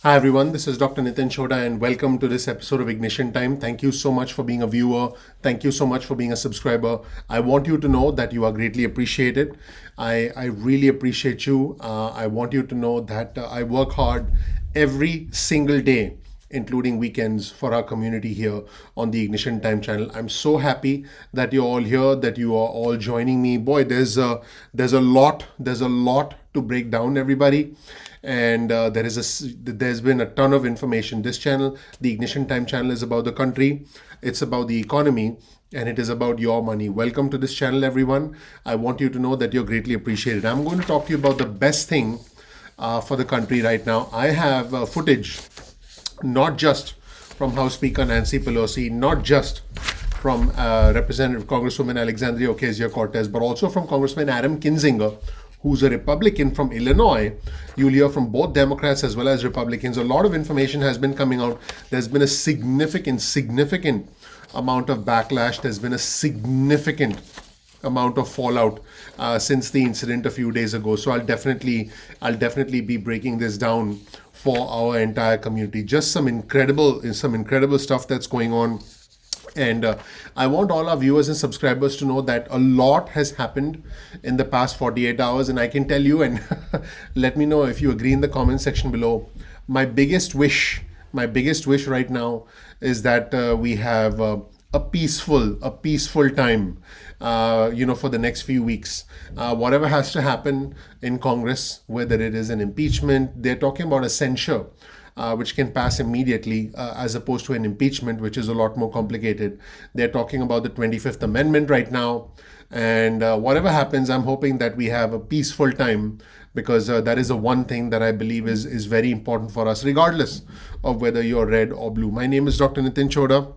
Hi everyone, this is Dr. Nitin Chhoda and welcome to this episode of Ignition Time. Thank you so much for being a viewer. Thank you so much for being a subscriber. I want you to know that you are greatly appreciated. I really appreciate you. I want you to know that I work hard every single day, including weekends, for our community here on the Ignition Time channel. I'm so happy that you're all here, that you are all joining me. Boy, there's a lot to break down, everybody. And there's been a ton of information. This channel, the Ignition Time channel, is about the country, it's about the economy, and it is about your money. Welcome to this channel, everyone. I want you to know that you're greatly appreciated. I'm going to talk to you about the best thing for the country right now. I have footage, not just from House Speaker Nancy Pelosi, not just from Representative Congresswoman Alexandria Ocasio-Cortez, but also from Congressman Adam Kinzinger, who's a Republican from Illinois. You'll hear from both Democrats as well as Republicans. A lot of information has been coming out. There's been a significant amount of backlash. There's been a significant amount of fallout since the incident a few days ago. So I'll definitely be breaking this down for our entire community. Just some incredible stuff that's going on. And I want all our viewers and subscribers to know that a lot has happened in the past 48 hours. And I can tell you, and let me know if you agree in the comment section below. My biggest wish right now is that we have a peaceful time, for the next few weeks. Whatever has to happen in Congress, whether it is an impeachment, they're talking about a censure, which can pass immediately, as opposed to an impeachment, which is a lot more complicated. They're talking about the 25th Amendment right now. And whatever happens, I'm hoping that we have a peaceful time, because that is the one thing that I believe is very important for us, regardless of whether you're red or blue. My name is Dr. Nitin Chhoda.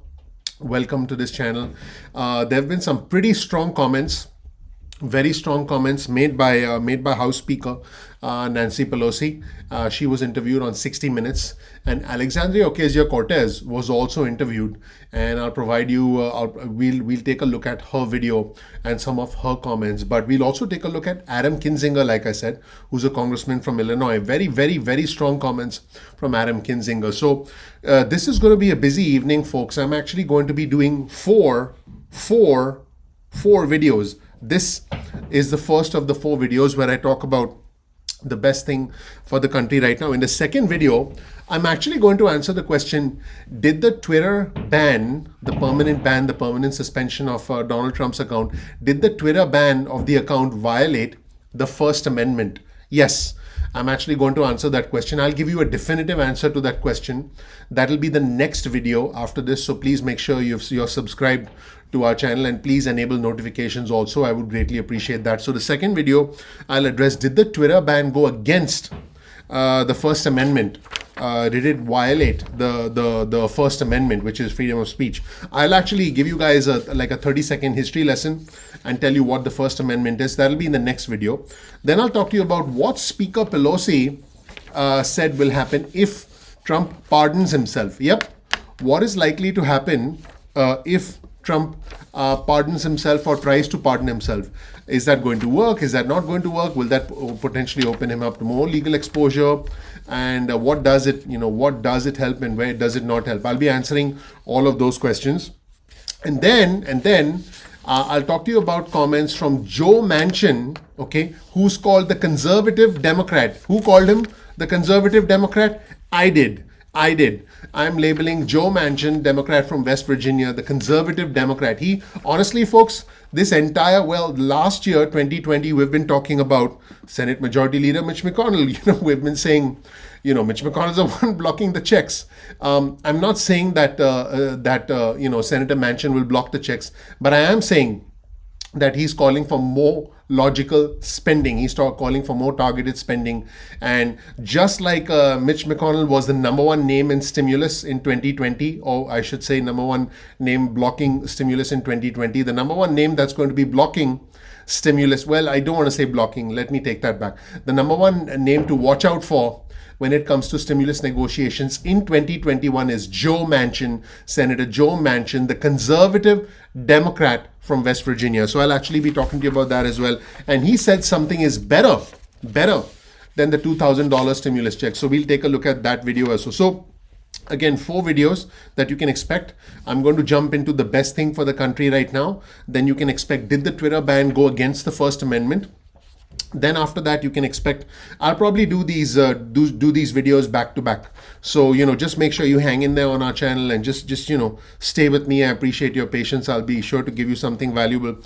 Welcome to this channel. There have been some pretty strong comments, very strong comments made by House Speaker Nancy Pelosi. She was interviewed on 60 Minutes, and Alexandria Ocasio-Cortez was also interviewed. And I'll provide you. We'll take a look at her video and some of her comments. But we'll also take a look at Adam Kinzinger, like I said, who's a congressman from Illinois. Very strong comments from Adam Kinzinger. So this is going to be a busy evening, folks. I'm actually going to be doing four videos. This is the first of the 4 videos where I talk about the best thing for the country right now. In the second video, I'm actually going to answer the question, did the Twitter ban, the permanent suspension of Donald Trump's account, did the Twitter ban of the account violate the First Amendment? Yes. I'm actually going to answer that question. I'll give you a definitive answer to that question. That'll be the next video after this. So please make sure you're subscribed to our channel, and please enable notifications also. I would greatly appreciate that. So the second video, I'll address, did the Twitter ban go against the First Amendment? Did it violate the First Amendment, which is freedom of speech? I'll actually give you guys a 30-second history lesson and tell you what the First Amendment is. That'll be in the next video. Then I'll talk to you about what Speaker Pelosi said will happen if Trump pardons himself. Yep. What is likely to happen if Trump pardons himself or tries to pardon himself? Is that going to work? Is that not going to work? Will that potentially open him up to more legal exposure? And what does it help, and where does it not help? I'll be answering all of those questions. And then I'll talk to you about comments from Joe Manchin, okay, who's called the conservative Democrat. Who called him the conservative Democrat? I did. I'm labeling Joe Manchin, Democrat from West Virginia, the conservative Democrat. He, honestly, folks, last year, 2020, we've been talking about Senate Majority Leader Mitch McConnell. We've been saying, Mitch McConnell's the one blocking the checks. I'm not saying that Senator Manchin will block the checks, but I am saying that he's calling for more logical spending. He's calling for more targeted spending. And just like Mitch McConnell was the number one name in stimulus in 2020, or I should say number one name blocking stimulus in 2020, the number one name that's going to be blocking stimulus, well, I don't want to say blocking, let me take that back. The number one name to watch out for when it comes to stimulus negotiations in 2021 is Joe Manchin, Senator Joe Manchin, the conservative Democrat from West Virginia. So I'll actually be talking to you about that as well. And he said something is better than the $2,000 stimulus check. So we'll take a look at that video also. So again, 4 videos that you can expect. I'm going to jump into the best thing for the country right now. Then you can expect, did the Twitter ban go against the First Amendment? Then after that, you can expect, I'll probably do these videos back to back. So, just make sure you hang in there on our channel and just stay with me. I appreciate your patience. I'll be sure to give you something valuable.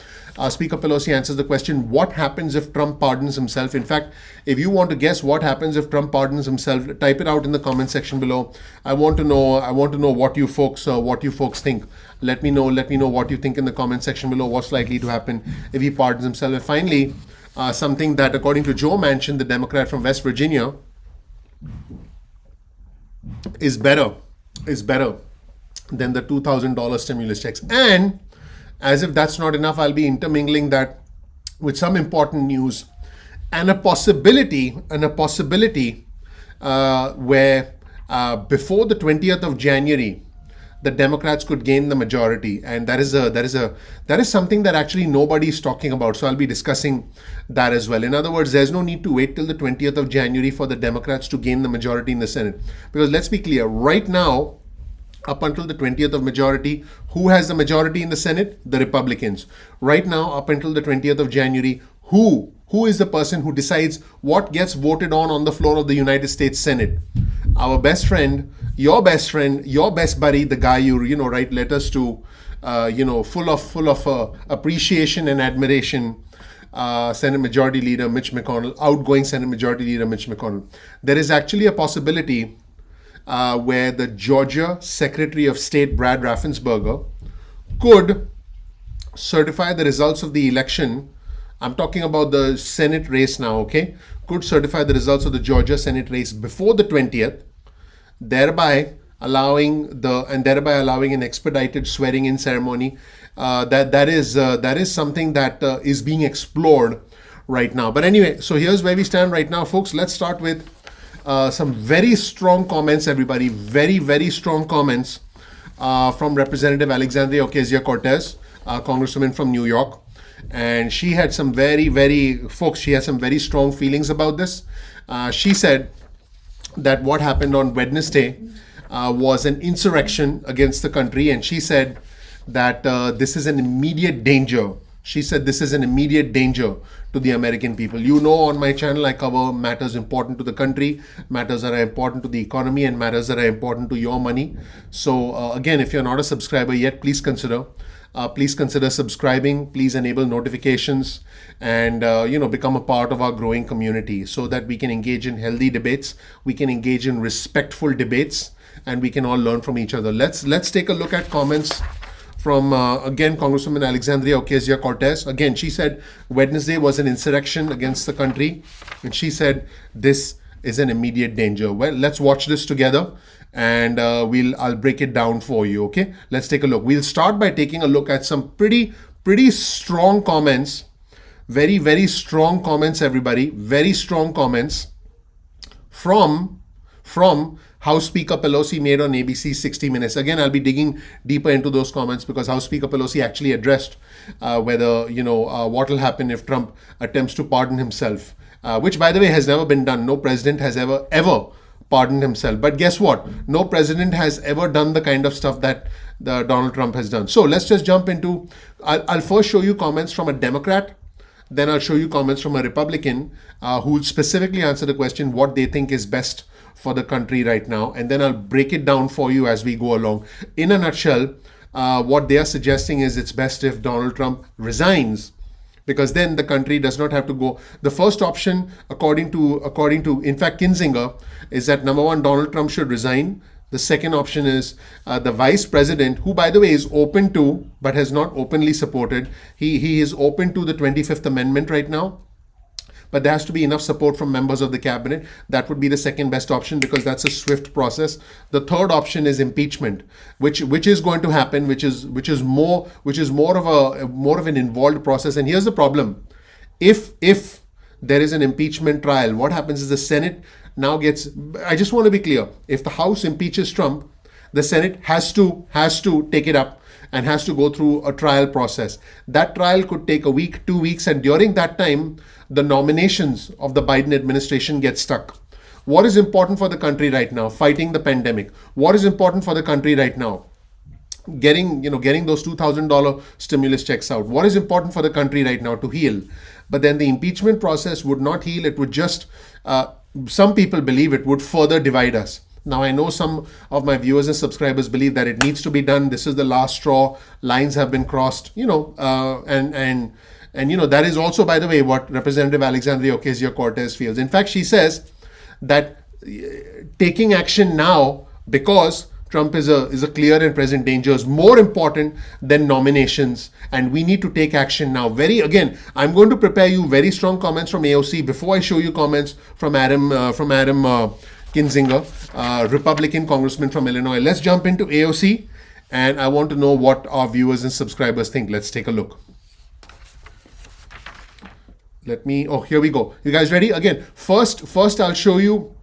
Speaker Pelosi answers the question, what happens if Trump pardons himself? In fact, if you want to guess what happens if Trump pardons himself, type it out in the comment section below. I want to know what you folks think. Let me know what you think in the comment section below. What's likely to happen if he pardons himself? And finally, something that, according to Joe Manchin, the Democrat from West Virginia, is better than the $2,000 stimulus checks. And as if that's not enough, I'll be intermingling that with some important news and a possibility where before the 20th of January, the Democrats could gain the majority, and that is something that actually nobody is talking about. So I'll be discussing that as well. In other words, there's no need to wait till the 20th of January for the Democrats to gain the majority in the Senate, because let's be clear, right now, up until the 20th of majority, who has the majority in the Senate? The Republicans. Right now, up until the 20th of January, who is the person who decides what gets voted on the floor of the United States Senate? Our best friend, your best buddy, the guy you write letters to, full of appreciation and admiration, Senate Majority Leader Mitch McConnell, outgoing Senate Majority Leader Mitch McConnell. There is actually a possibility where the Georgia Secretary of State Brad Raffensperger could certify the results of the election. I'm talking about the Senate race now, okay? Could certify the results of the Georgia Senate race before the 20th, thereby allowing an expedited swearing-in ceremony. That is something that is being explored right now. But anyway, so here's where we stand right now, folks. Let's start with some very strong comments, everybody. Very, very strong comments from Representative Alexandria Ocasio-Cortez, Congresswoman from New York. And she had some very strong feelings about this. She said that what happened on Wednesday was an insurrection against the country, and she said that this is an immediate danger. She said this is an immediate danger to the American people. On my channel, I cover matters important to the country, matters that are important to the economy, and matters that are important to your money. So again, if you're not a subscriber yet, please consider subscribing. Please enable notifications and become a part of our growing community so that we can engage in healthy debates, we can engage in respectful debates, and we can all learn from each other. Let's take a look at comments from again Congresswoman Alexandria Ocasio-Cortez. Again, she said Wednesday was an insurrection against the country, and she said this is an immediate danger. Well, let's watch this together, and I'll break it down for you. Okay, let's take a look. We'll start by taking a look at some pretty strong comments. Very, very strong comments, everybody. Very strong comments from House Speaker Pelosi made on ABC 60 Minutes. Again, I'll be digging deeper into those comments because House Speaker Pelosi actually addressed whether what will happen if Trump attempts to pardon himself, which, by the way, has never been done. No president has ever pardoned himself. But guess what? No president has ever done the kind of stuff that Donald Trump has done. So let's just jump into. I'll first show you comments from a Democrat. Then I'll show you comments from a Republican who will specifically answer the question what they think is best for the country right now. And then I'll break it down for you as we go along. In a nutshell, what they are suggesting is it's best if Donald Trump resigns, because then the country does not have to go. The first option, according to in fact Kinzinger, is that number one, Donald Trump should resign. The second option is the vice president, who, by the way, is open to, but has not openly supported. He is open to the 25th Amendment right now, but there has to be enough support from members of the cabinet. That would be the second best option because that's a swift process. The third option is impeachment, which is going to happen, which is more of an involved process. And here's the problem: if there is an impeachment trial, what happens is the Senate now gets. I just want to be clear: if the House impeaches Trump, the Senate has to take it up and has to go through a trial process. That trial could take a week, 2 weeks, and during that time, the nominations of the Biden administration get stuck. What is important for the country right now? Fighting the pandemic. What is important for the country right now? Getting those $2,000 stimulus checks out. What is important for the country right now? To heal. But then the impeachment process would not heal. It would just, some people believe it would further divide us. Now, I know some of my viewers and subscribers believe that it needs to be done. This is the last straw. Lines have been crossed, and that is also, by the way, what Representative Alexandria Ocasio-Cortez feels. In fact, she says that taking action now, because Trump is a clear and present danger, is more important than nominations, and we need to take action now. Again, I'm going to prepare you very strong comments from AOC before I show you comments from Adam Kinzinger, Republican congressman from Illinois. Let's jump into AOC, and I want to know what our viewers and subscribers think. Let's take a look. Here we go. You guys ready? Again, first I'll show you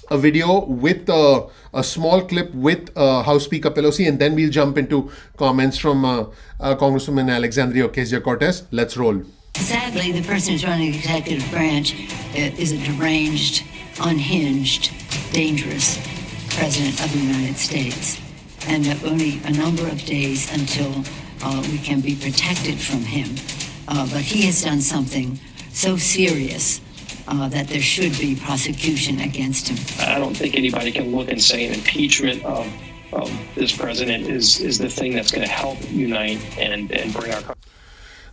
a video with a small clip with House Speaker Pelosi, and then we'll jump into comments from Congresswoman Alexandria Ocasio-Cortez. Let's roll. Sadly, the person who's running the executive branch is a deranged, unhinged, dangerous president of the United States. And only a number of days until we can be protected from him. But he has done something so serious that there should be prosecution against him. I don't think anybody can look and say an impeachment of this president is the thing that's going to help unite and bring our country.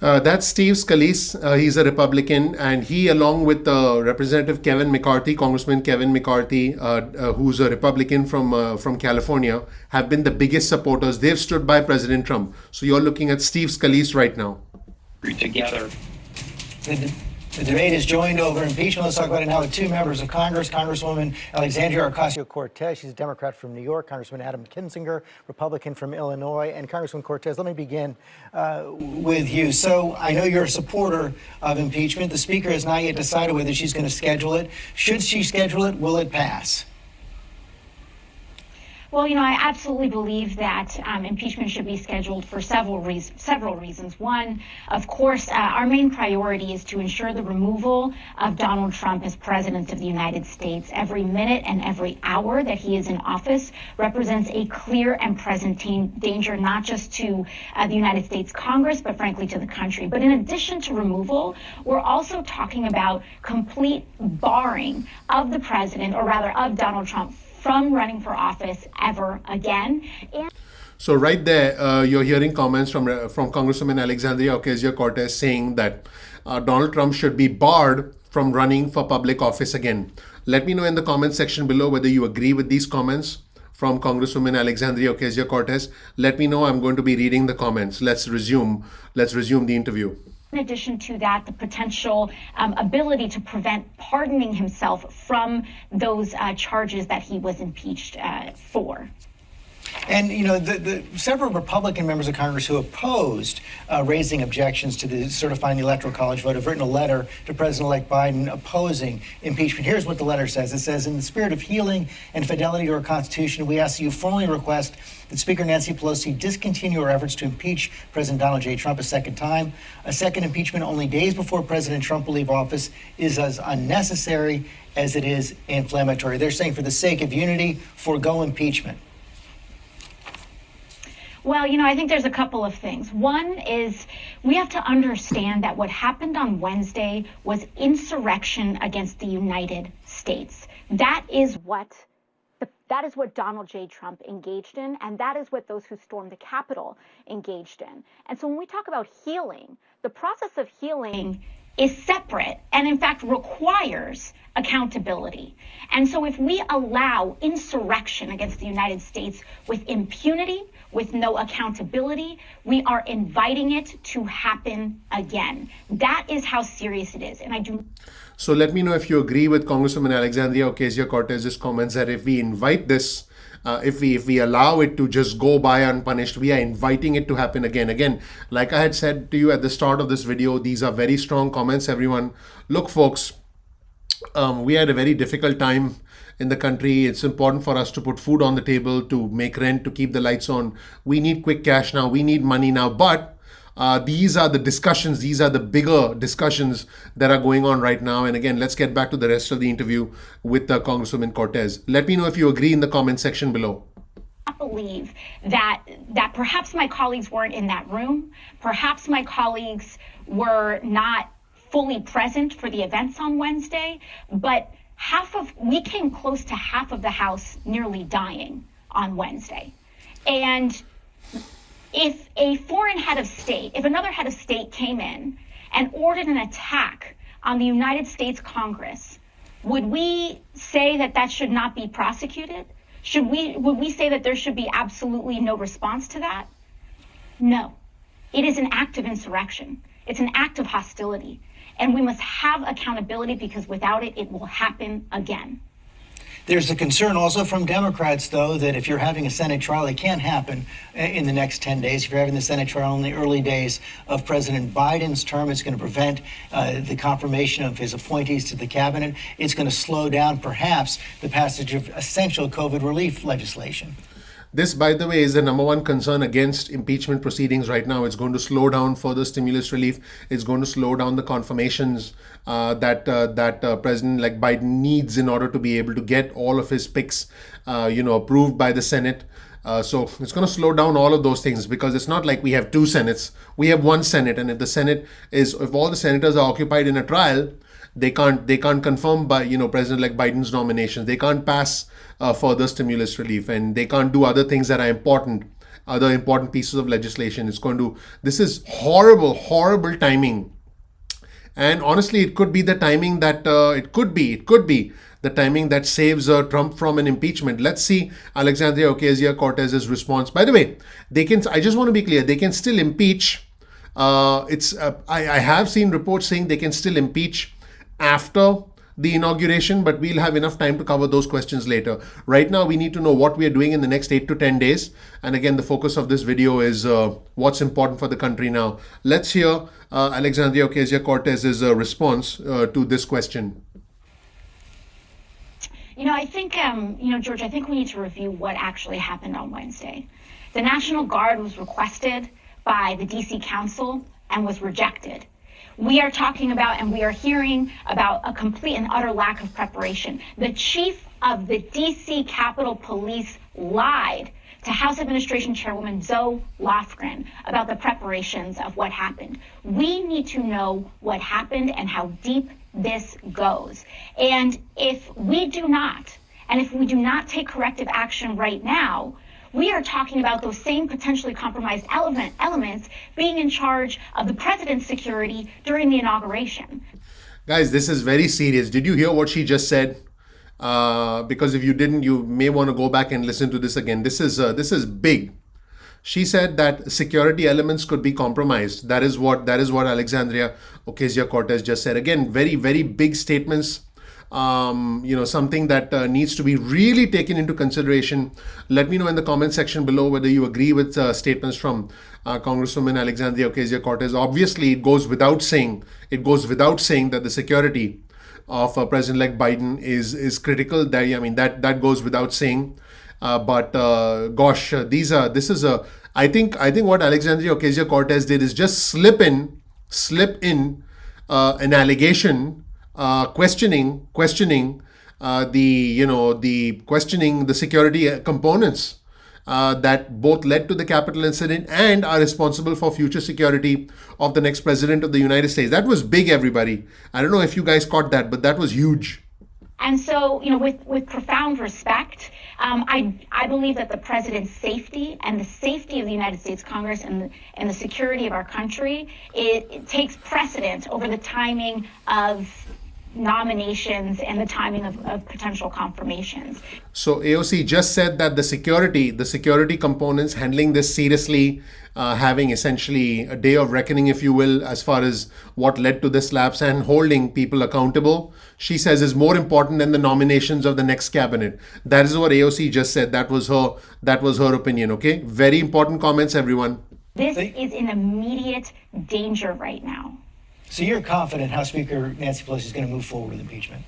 That's Steve Scalise. He's a Republican, and he, along with Representative Kevin McCarthy, Congressman Kevin McCarthy, who's a Republican from California, have been the biggest supporters. They've stood by President Trump. So you're looking at Steve Scalise right now. Together. The debate is joined over impeachment. Let's talk about it now with two members of Congress. Congresswoman Alexandria Ocasio-Cortez, she's a Democrat from New York. Congressman Adam Kinzinger, Republican from Illinois. And Congressman Cortez, let me begin with you. So I know you're a supporter of impeachment. The Speaker has not yet decided whether she's going to schedule it. Should she schedule it, will it pass? Well, I absolutely believe that impeachment should be scheduled for several reasons. One, of course, our main priority is to ensure the removal of Donald Trump as president of the United States. Every minute and every hour that he is in office represents a clear and present danger, not just to the United States Congress, but frankly to the country. But in addition to removal, we're also talking about complete barring of the president, or rather of Donald Trump, from running for office ever again. So right there, you're hearing comments from Congresswoman Alexandria Ocasio-Cortez saying that Donald Trump should be barred from running for public office again. Let me know in the comment section below whether you agree with these comments from Congresswoman Alexandria Ocasio-Cortez. Let me know. I'm going to be reading the comments. Let's resume the interview. In addition to that, the potential ability to prevent pardoning himself from those charges that he was impeached for. And, the several Republican members of Congress who opposed raising objections to certifying the Electoral College vote have written a letter to President-elect Biden opposing impeachment. Here's what the letter says. It says, in the spirit of healing and fidelity to our Constitution, we ask that you formally request that Speaker Nancy Pelosi discontinue her efforts to impeach President Donald J. Trump a second time. A second impeachment only days before President Trump will leave office is as unnecessary as it is inflammatory. They're saying for the sake of unity, forego impeachment. Well, I think there's a couple of things. One is we have to understand that what happened on Wednesday was insurrection against the United States. That is what Donald J. Trump engaged in, and that is what those who stormed the Capitol engaged in. And so when we talk about healing, the process of healing is separate and in fact requires accountability. And so if we allow insurrection against the United States with impunity, with no accountability, we are inviting it to happen again. That is how serious it is. And I do. So let me know if you agree with Congresswoman Alexandria Ocasio-Cortez's comments that if we invite this, if we allow it to just go by unpunished, we are inviting it to happen again. Again, like I had said to you at the start of this video, these are very strong comments, everyone. Look, folks, we had a very difficult time in the country. It's important for us to put food on the table, to make rent, to keep the lights on. We need quick cash now. We need money now. But these are the discussions. These are the bigger discussions that are going on right now. And again, let's get back to the rest of the interview with Congresswoman Cortez. Let me know if you agree in the comment section below. Believe that perhaps my colleagues weren't in that room. Perhaps my colleagues were not fully present for the events on Wednesday, but we came close to half of the House nearly dying on Wednesday. And if a foreign head of state, if another head of state came in and ordered an attack on the United States Congress, would we say that should not be prosecuted? Would we say that there should be absolutely no response to that? No. It is an act of insurrection. It's an act of hostility. And we must have accountability, because without it, it will happen again. There's a concern also from Democrats, though, that if you're having a Senate trial, it can't happen in the next 10 days. If you're having the Senate trial in the early days of President Biden's term, it's going to prevent the confirmation of his appointees to the cabinet. It's going to slow down, perhaps, the passage of essential COVID relief legislation. This, by the way, is the number one concern against impeachment proceedings right now. It's going to slow down further stimulus relief. It's going to slow down the confirmations that President-elect Biden needs in order to be able to get all of his picks, approved by the Senate. So it's going to slow down all of those things, because it's not like we have two Senates. We have one Senate, and if all the senators are occupied in a trial, they can't confirm by President-elect Biden's nominations. They can't pass further stimulus relief, and they can't do other things that are important, other important pieces of legislation. This is horrible timing. And honestly, it could be the timing that it could be the timing that saves Trump from an impeachment. Let's see Alexandria Ocasio-Cortez's response. By the way, I just want to be clear, they can still impeach. I have seen reports saying they can still impeach after the inauguration, but we'll have enough time to cover those questions later. Right now, we need to know what we are doing in the next 8 to 10 days. And again, the focus of this video is what's important for the country now. Let's hear Alexandria Ocasio-Cortez's response to this question. I think, George, I think we need to review what actually happened on Wednesday. The National Guard was requested by the D.C. Council and was rejected. We are talking about, and we are hearing about, a complete and utter lack of preparation. The chief of the D.C. Capitol Police lied to House Administration Chairwoman Zoe Lofgren about the preparations of what happened. We need to know what happened and how deep this goes. And if we do not take corrective action right now, we are talking about those same potentially compromised elements being in charge of the president's security during the inauguration. Guys, this is very serious. Did you hear what she just said? Because if you didn't, you may want to go back and listen to this again. This is big. She said that security elements could be compromised. That is what Alexandria Ocasio-Cortez just said. Again, very, very big statements. Something that needs to be really taken into consideration. Let me know in the comment section below whether you agree with statements from Congresswoman Alexandria Ocasio-Cortez. Obviously, it goes without saying that the security of President-elect Biden is critical. That goes without saying. But gosh, I think what Alexandria Ocasio-Cortez did is just slip in an allegation. Questioning the security components that both led to the Capitol incident and are responsible for future security of the next president of the United States. That was big, everybody. I don't know if you guys caught that, but that was huge. And so, with profound respect, I believe that the president's safety and the safety of the United States Congress and the security of our country, it takes precedence over the timing of nominations and the timing of potential confirmations. So AOC just said that the security components handling this seriously, having essentially a day of reckoning, if you will, as far as what led to this lapse and holding people accountable, she says is more important than the nominations of the next cabinet. That is what AOC just said. That was her opinion. Okay, very important comments, everyone. This is in immediate danger right now. So you're confident House Speaker Nancy Pelosi is going to move forward with impeachment?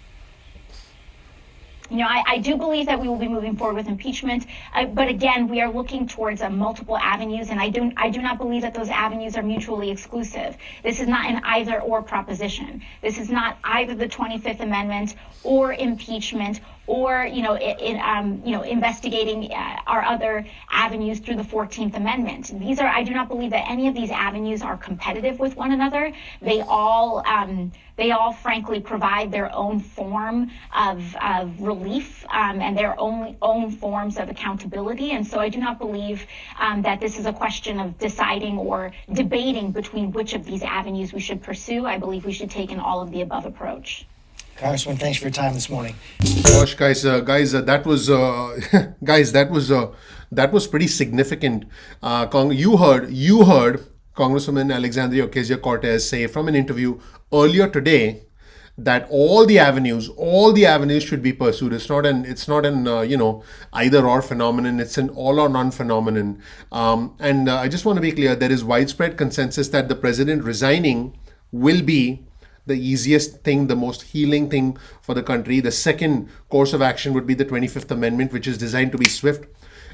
I do believe that we will be moving forward with impeachment, but again, we are looking towards multiple avenues, and I do not believe that those avenues are mutually exclusive. This is not an either or proposition. This is not either the 25th Amendment or impeachment or investigating our other avenues through the 14th Amendment. I do not believe that any of these avenues are competitive with one another. They all frankly provide their own form of relief and their own forms of accountability. And so I do not believe that this is a question of deciding or debating between which of these avenues we should pursue. I believe we should take an all of the above approach. Congressman, thanks for your time this morning. Gosh, guys, that was guys, that was pretty significant. You heard Congresswoman Alexandria Ocasio-Cortez say from an interview earlier today that all the avenues should be pursued. It's not an either or phenomenon. It's an all or none phenomenon. And I just want to be clear: there is widespread consensus that the president resigning will be the easiest thing, the most healing thing for the country. The second course of action would be the 25th Amendment, which is designed to be swift.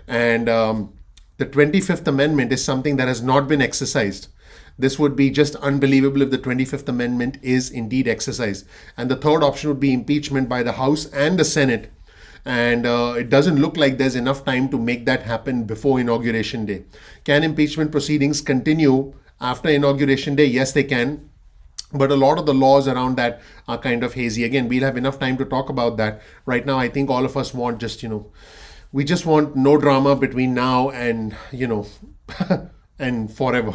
And the 25th Amendment is something that has not been exercised. This would be just unbelievable if the 25th Amendment is indeed exercised. And the third option would be impeachment by the House and the Senate. And it doesn't look like there's enough time to make that happen before Inauguration Day. Can impeachment proceedings continue after Inauguration Day? Yes, they can. But a lot of the laws around that are kind of hazy. Again, we'll have enough time to talk about that. Right now, I think all of us want we just want no drama between now and, and forever.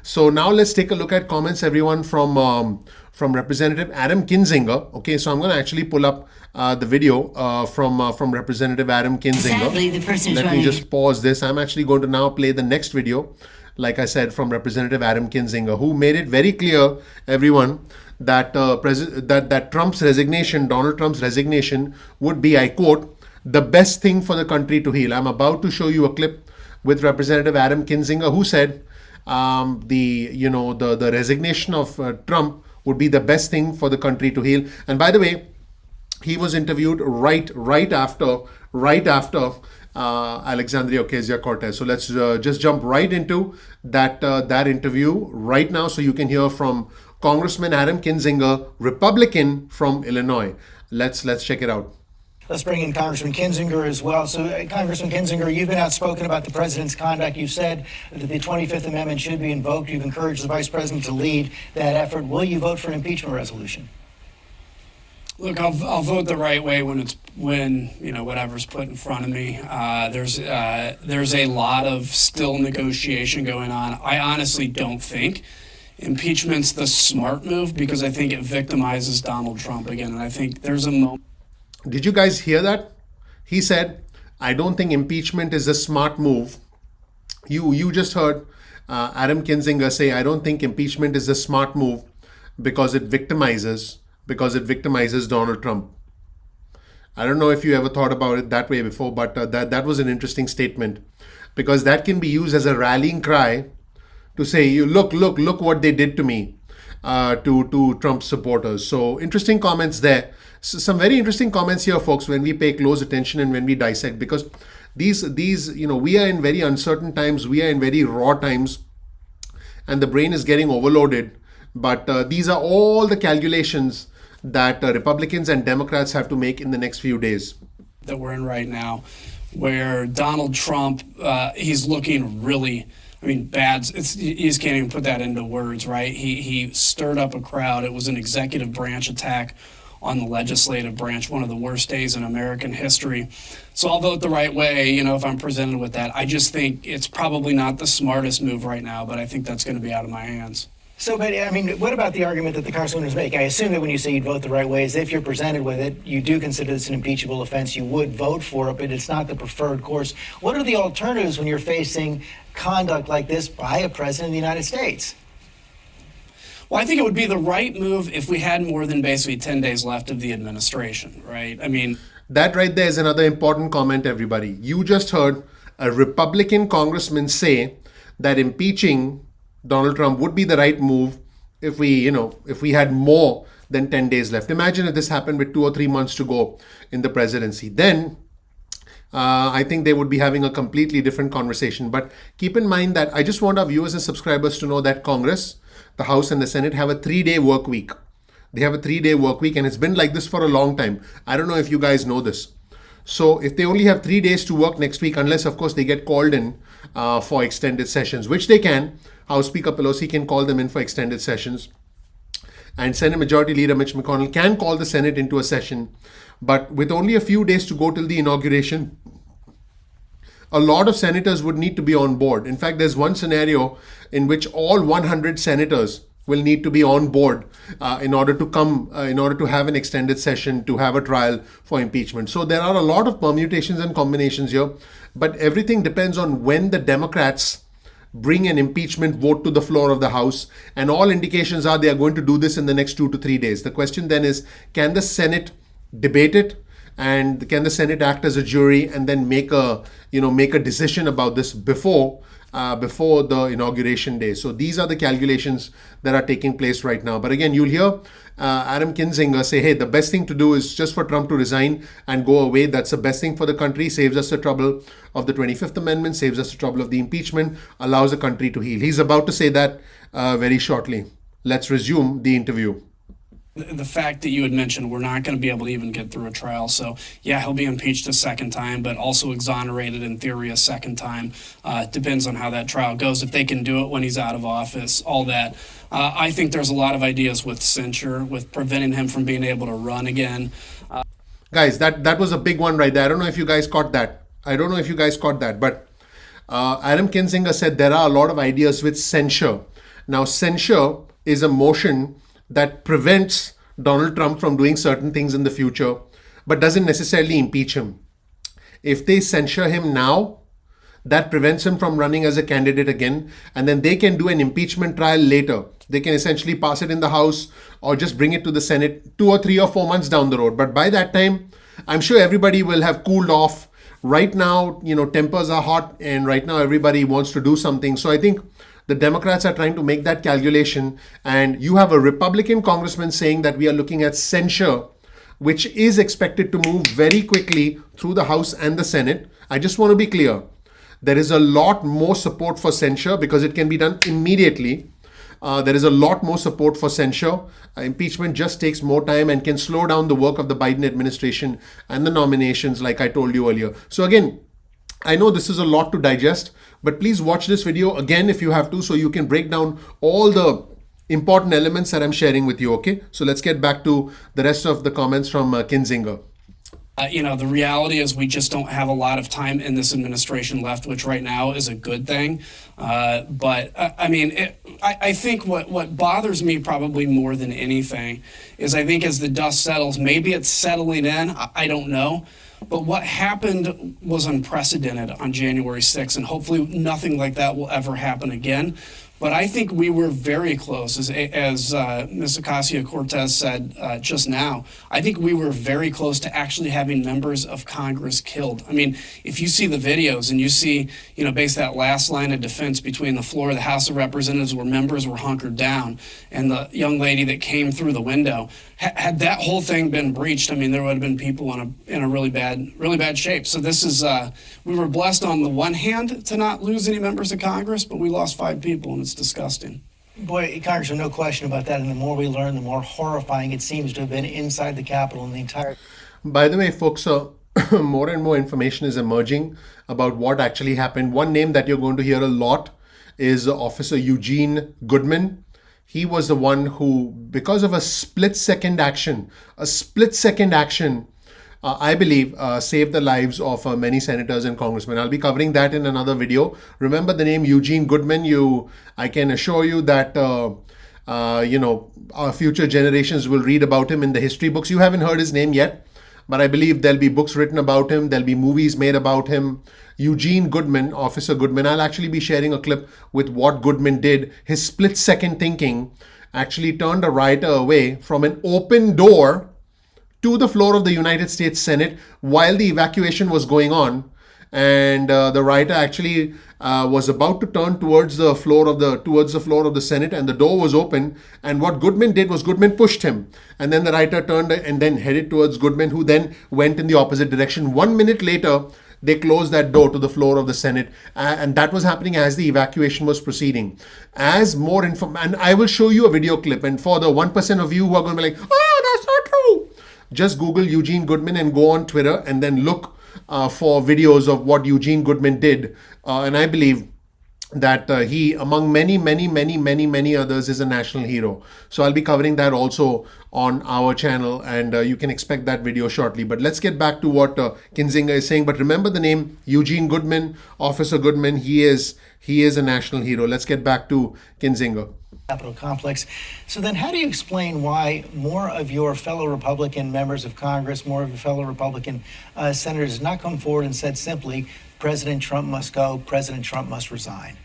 So now let's take a look at comments, everyone, from Representative Adam Kinzinger. Okay, so I'm going to actually pull up the video from Representative Adam Kinzinger. Sadly, the person's Let me running. just pause this. I'm actually going to now play the next video, like I said, from Representative Adam Kinzinger, who made it very clear, everyone, that that Trump's resignation, Donald Trump's resignation, would be, I quote, the best thing for the country to heal. I'm about to show you a clip with Representative Adam Kinzinger, who said the resignation of Trump would be the best thing for the country to heal. And by the way, he was interviewed right after Alexandria Ocasio-Cortez. So let's just jump right into that interview right now, so you can hear from Congressman Adam Kinzinger, Republican from Illinois. Let's check it out. Let's bring in Congressman Kinzinger as well. So, Congressman Kinzinger, you've been outspoken about the president's conduct. You said that the 25th Amendment should be invoked. You've encouraged the vice president to lead that effort. Will you vote for an impeachment resolution? Look, I'll vote the right way when whatever's put in front of me. There's a lot of still negotiation going on. I honestly don't think impeachment's the smart move, because I think it victimizes Donald Trump again. And I think there's a moment. Did you guys hear that? He said, I don't think impeachment is a smart move. You just heard Adam Kinzinger say, I don't think impeachment is a smart move because it victimizes Donald Trump. I don't know if you ever thought about it that way before, but that was an interesting statement, because that can be used as a rallying cry to say, look what they did to me, to Trump supporters. So interesting comments there. So some very interesting comments here, folks, when we pay close attention and when we dissect, because these we are in very uncertain times, we are in very raw times, and the brain is getting overloaded. But these are all the calculations that Republicans and Democrats have to make in the next few days. That we're in right now, where Donald Trump, he's looking really, bad. You just can't even put that into words, right? He stirred up a crowd. It was an executive branch attack on the legislative branch, one of the worst days in American history. So I'll vote the right way, if I'm presented with that. I just think it's probably not the smartest move right now, but I think that's going to be out of my hands. So, but what about the argument that the Congresswoman make? I assume that when you say you'd vote the right way, is if you're presented with it, you do consider this an impeachable offense, you would vote for it, but it's not the preferred course. What are the alternatives when you're facing conduct like this by a president of the United States? Well, I think it would be the right move if we had more than basically 10 days left of the administration, right? That right there is another important comment, everybody. You just heard a Republican congressman say that impeaching Donald Trump would be the right move if we had more then 10 days left. Imagine if this happened with 2 or 3 months to go in the presidency. Then I think they would be having a completely different conversation. But keep in mind that I just want our viewers and subscribers to know that Congress, the House and the Senate have a 3-day work week. They have a 3-day work week, and it's been like this for a long time. I don't know if you guys know this. So if they only have 3 days to work next week, unless of course they get called in for extended sessions, which they can, House Speaker Pelosi can call them in for extended sessions. And Senate Majority Leader Mitch McConnell can call the Senate into a session. But with only a few days to go till the inauguration, a lot of senators would need to be on board. In fact, there's one scenario in which all 100 senators will need to be on board in order to have an extended session, to have a trial for impeachment. So there are a lot of permutations and combinations here, but everything depends on when the Democrats bring an impeachment vote to the floor of the House, and all indications are they are going to do this in the next 2 to 3 days. The question then is, can the Senate debate it, and can the Senate act as a jury and then make a decision about this before the inauguration day? So these are the calculations that are taking place right now. But again, you'll hear Adam Kinzinger say, hey, the best thing to do is just for Trump to resign and go away. That's the best thing for the country, saves us the trouble of the 25th Amendment, saves us the trouble of the impeachment, allows the country to heal. He's about to say that very shortly. Let's resume the interview. The fact that you had mentioned we're not going to be able to even get through a trial. So, yeah, he'll be impeached a second time, but also exonerated in theory a second time. Depends on how that trial goes. If they can do it when he's out of office, all that. I think there's a lot of ideas with censure, with preventing him from being able to run again. Guys, that was a big one right there. I don't know if you guys caught that. But Adam Kinzinger said there are a lot of ideas with censure. Now, censure is a motion that prevents Donald Trump from doing certain things in the future, but doesn't necessarily impeach him. If they censure him now, that prevents him from running as a candidate again, and then they can do an impeachment trial later. They can essentially pass it in the House or just bring it to the Senate 2 or 3 or 4 months down the road. But by that time, I'm sure everybody will have cooled off. Right now, tempers are hot, and right now everybody wants to do something. So I think the Democrats are trying to make that calculation, and you have a Republican congressman saying that we are looking at censure, which is expected to move very quickly through the House and the Senate. I just want to be clear. There is a lot more support for censure because it can be done immediately. There is a lot more support for censure. Impeachment just takes more time and can slow down the work of the Biden administration and the nominations, like I told you earlier. So again, I know this is a lot to digest, but please watch this video again if you have to, so you can break down all the important elements that I'm sharing with you, okay? So let's get back to the rest of the comments from Kinzinger. The reality is we just don't have a lot of time in this administration left, which right now is a good thing. I think what bothers me probably more than anything is I think as the dust settles, maybe it's settling in, I don't know. But what happened was unprecedented on January 6th, and hopefully nothing like that will ever happen again. But I think we were very close, as Ms. Ocasio-Cortez said just now. I think we were very close to actually having members of Congress killed. I mean, if you see the videos and you see, basically that last line of defense between the floor of the House of Representatives where members were hunkered down and the young lady that came through the window, had that whole thing been breached, I mean, there would have been people in a really bad shape. So this is, we were blessed on the one hand to not lose any members of Congress, but we lost 5 people, and it's disgusting. Boy, Congressman, no question about that. And the more we learn, the more horrifying it seems to have been inside the Capitol and the entire... By the way, folks, more and more information is emerging about what actually happened. One name that you're going to hear a lot is Officer Eugene Goodman. He was the one who, because of a split-second action, I believe, saved the lives of many senators and congressmen. I'll be covering that in another video. Remember the name Eugene Goodman. I can assure you that, our future generations will read about him in the history books. You haven't heard his name yet, but I believe there'll be books written about him. There'll be movies made about him. Eugene Goodman, Officer Goodman. I'll actually be sharing a clip with what Goodman did. His split-second thinking actually turned a rioter away from an open door to the floor of the United States Senate while the evacuation was going on. And the rioter actually was about to turn towards the floor of the Senate, and the door was open. And what Goodman did was Goodman pushed him, and then the writer turned and then headed towards Goodman, who then went in the opposite direction. 1 minute later, they closed that door to the floor of the Senate, and that was happening as the evacuation was proceeding. As more and I will show you a video clip. And for the 1% of you who are going to be like, "Oh, that's not true," just Google Eugene Goodman and go on Twitter and then look for videos of what Eugene Goodman did. And I believe that he, among many others, is a national hero. So I'll be covering that also on our channel, and you can expect that video shortly. But let's get back to what Kinzinger is saying. But remember the name Eugene Goodman, Officer Goodman. He is a national hero. Let's get back to Kinzinger. Capitol complex. So then how do you explain why more of your fellow Republican members of Congress, more of your fellow Republican senators have not come forward and said simply, President Trump must go, President Trump must resign?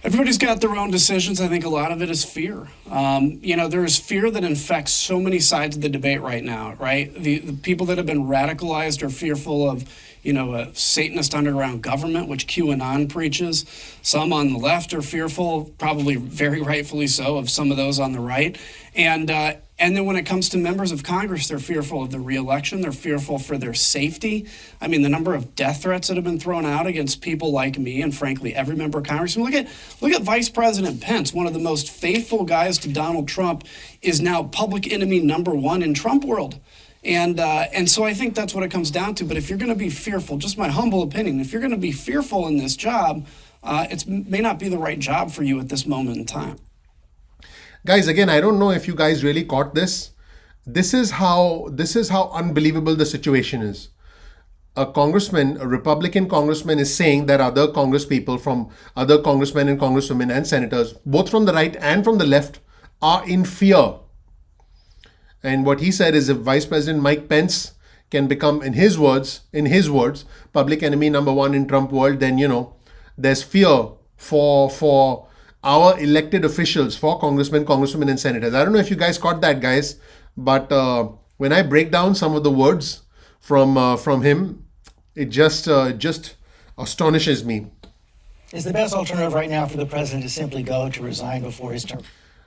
Everybody's got their own decisions. I think a lot of it is fear. There is fear that infects so many sides of the debate right now, right? The people that have been radicalized are fearful of, a Satanist underground government, which QAnon preaches. Some on the left are fearful, probably very rightfully so, of some of those on the right. And then when it comes to members of Congress, they're fearful of the reelection. They're fearful for their safety. I mean, the number of death threats that have been thrown out against people like me and, frankly, every member of Congress. And look at Vice President Pence, one of the most faithful guys to Donald Trump, is now public enemy #1 in Trump world. And so I think that's what it comes down to. But if you're going to be fearful, just my humble opinion, if you're going to be fearful in this job, it may not be the right job for you at this moment in time. Guys, again, I don't know if you guys really caught this. This is how unbelievable the situation is. A Republican congressman is saying that other other congressmen and congresswomen and senators, both from the right and from the left, are in fear. And what he said is, if Vice President Mike Pence can become, in his words, public enemy #1 in Trump world, then, there's fear for our elected officials, for congressmen, congresswomen, and senators. I don't know if you guys caught that, guys, but when I break down some of the words from him, it just astonishes me. Is the best alternative right now for the president to simply go, to resign before his term?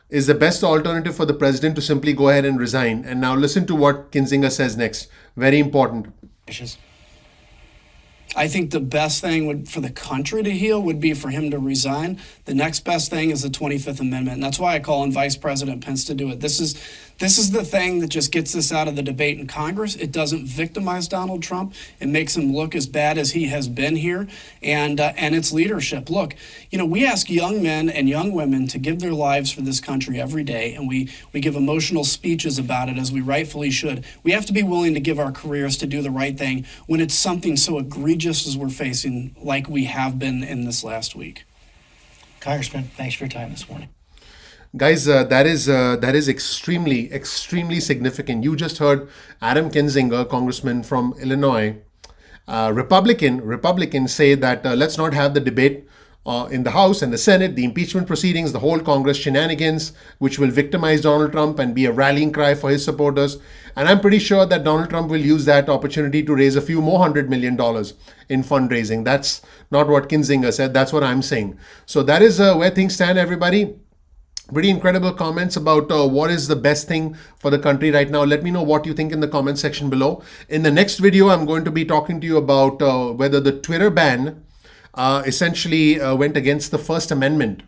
Is the best alternative for the president to simply go ahead and resign. And now listen to what Kinzinger says next. Very important. I think the best thing for the country to heal would be for him to resign. The next best thing is the 25th Amendment. And that's why I call on Vice President Pence to do it. This is the thing that just gets this out of the debate in Congress. It doesn't victimize Donald Trump. It makes him look as bad as he has been here. And it's leadership. Look, we ask young men and young women to give their lives for this country every day. And we give emotional speeches about it, as we rightfully should. We have to be willing to give our careers to do the right thing when it's something so egregious as we're facing, like we have been in this last week. Congressman, thanks for your time this morning. Guys, that is extremely significant. You just heard Adam Kinzinger, congressman from Illinois, Republican, say that let's not have the debate in the House and the Senate, the impeachment proceedings, the whole Congress shenanigans, which will victimize Donald Trump and be a rallying cry for his supporters. And I'm pretty sure that Donald Trump will use that opportunity to raise a few more $100 million in fundraising. That's not what Kinzinger said. That's what I'm saying. So that is where things stand, everybody. Pretty incredible comments about what is the best thing for the country right now. Let me know what you think in the comment section below. In the next video, I'm going to be talking to you about whether the Twitter ban essentially went against the First Amendment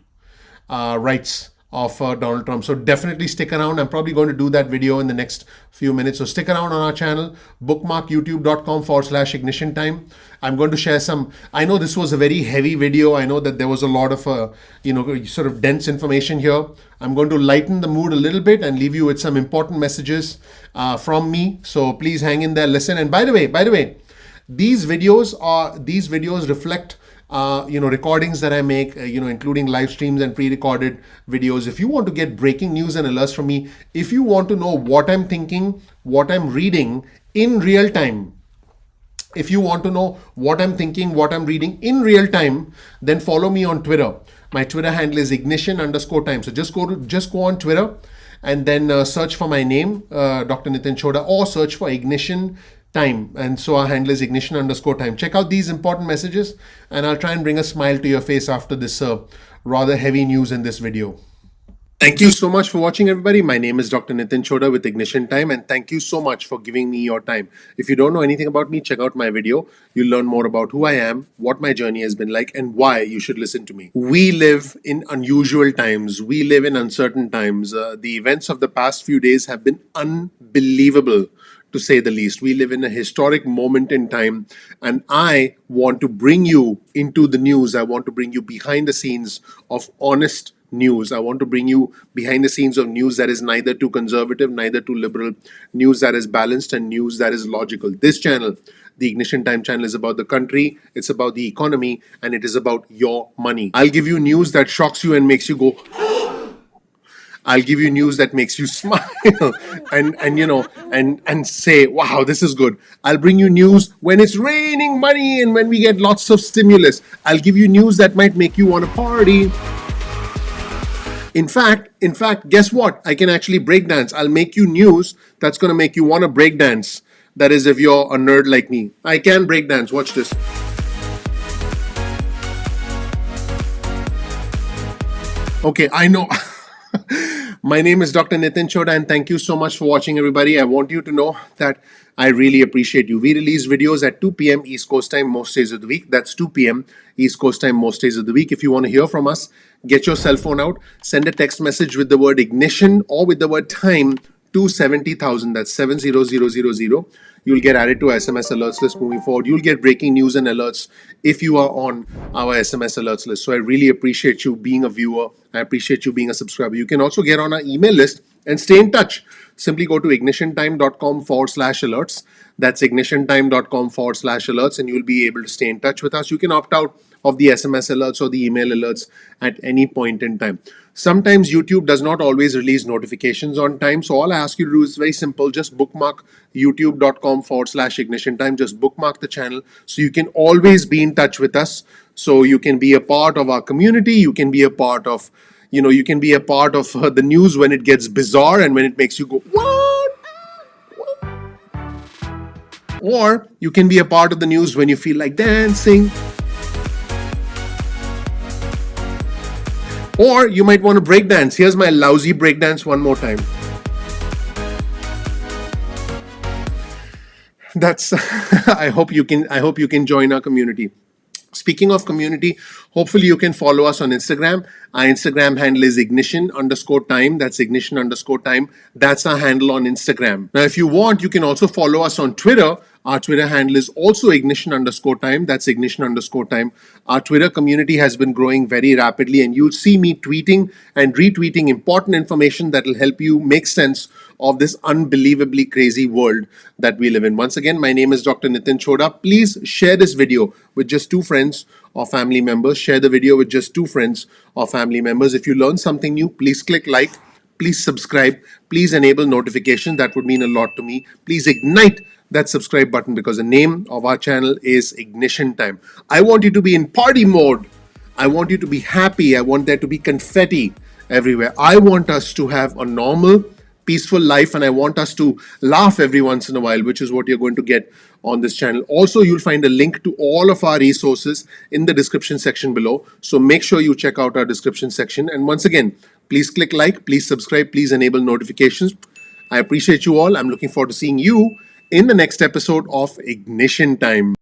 rights of Donald Trump. So definitely stick around. I'm probably going to do that video in the next few minutes. So stick around on our channel, bookmark youtube.com/ignition time. I'm going to share some, I know this was a very heavy video. I know that there was a lot of, sort of dense information here. I'm going to lighten the mood a little bit and leave you with some important messages from me. So please hang in there, listen. And by the way, these videos reflect recordings that I make, including live streams and pre-recorded videos. If you want to get breaking news and alerts from me, if you want to know what I'm thinking, what I'm reading in real time, if you want to know what I'm thinking, what I'm reading in real time, then follow me on Twitter. My Twitter handle is ignition_time. So just go on Twitter and then search for my name, Dr. Nitin Chhoda, or search for Ignition time. And so our handle is ignition_time. Check out these important messages, and I'll try and bring a smile to your face after this rather heavy news in this video. Thank you so much for watching, everybody. My name is Dr. Nitin Chhoda with Ignition Time, and thank you so much for giving me your time. If you don't know anything about me, check out my video. You'll learn more about who I am, what my journey has been like, and why you should listen to me. We live in unusual times. We live in uncertain times. The events of the past few days have been unbelievable, to say the least. We live in a historic moment in time, and I want to bring you into the news. I want to bring you behind the scenes of honest news. I want to bring you behind the scenes of news that is neither too conservative, neither too liberal, news that is balanced, and news that is logical. This channel, the Ignition Time channel, is about the country, it's about the economy, and it is about your money. I'll give you news that shocks you and makes you go, I'll give you news that makes you smile and say, wow, this is good. I'll bring you news when it's raining money and when we get lots of stimulus. I'll give you news that might make you want to party. In fact, guess what? I can actually break dance. I'll make you news that's going to make you want to break dance. That is, if you're a nerd like me. I can break dance. Watch this. Okay, I know. My name is Dr. Nitin Chhoda, and thank you so much for watching, everybody. I want you to know that I really appreciate you. We release videos at 2 p.m. East Coast time most days of the week. That's 2 p.m. East Coast time most days of the week. If you want to hear from us, get your cell phone out, send a text message with the word ignition or with the word time to 70,000. That's 70000. You'll get added to SMS alerts list moving forward. You'll get breaking news and alerts if you are on our SMS alerts list. So I really appreciate you being a viewer. I appreciate you being a subscriber. You can also get on our email list and stay in touch. Simply go to ignitiontime.com/alerts. That's ignitiontime.com/alerts, and you'll be able to stay in touch with us. You can opt out of the SMS alerts or the email alerts at any point in time. Sometimes YouTube does not always release notifications on time. So all I ask you to do is very simple. Just bookmark youtube.com/ignition time. Just bookmark the channel so you can always be in touch with us. So you can be a part of our community. You can be a part of, you can be a part of the news when it gets bizarre and when it makes you go, what? Or you can be a part of the news when you feel like dancing. Or you might want to break dance. Here's my lousy break dance one more time. That's I hope you can join our community. Speaking of community, hopefully you can follow us on Instagram. Our Instagram handle is ignition_time. That's ignition_time. That's our handle on Instagram. Now, if you want, you can also follow us on Twitter. Our Twitter handle is also ignition_time. That's ignition_time. Our Twitter community has been growing very rapidly, and you'll see me tweeting and retweeting important information that will help you make sense of this unbelievably crazy world that we live in. Once again, my name is Dr. Nitin Chhoda. Please share this video with just 2 friends or family members. Share the video with just 2 friends or family members. If you learn something new, please click like, please subscribe, please enable notifications. That would mean a lot to me. Please ignite that subscribe button because the name of our channel is Ignition Time. I want you to be in party mode. I want you to be happy. I want there to be confetti everywhere. I want us to have a normal, peaceful life, and I want us to laugh every once in a while, which is what you're going to get on this channel. Also, you'll find a link to all of our resources in the description section below. So make sure you check out our description section. And once again, please click like, please subscribe, please enable notifications. I appreciate you all. I'm looking forward to seeing you in the next episode of Ignition Time.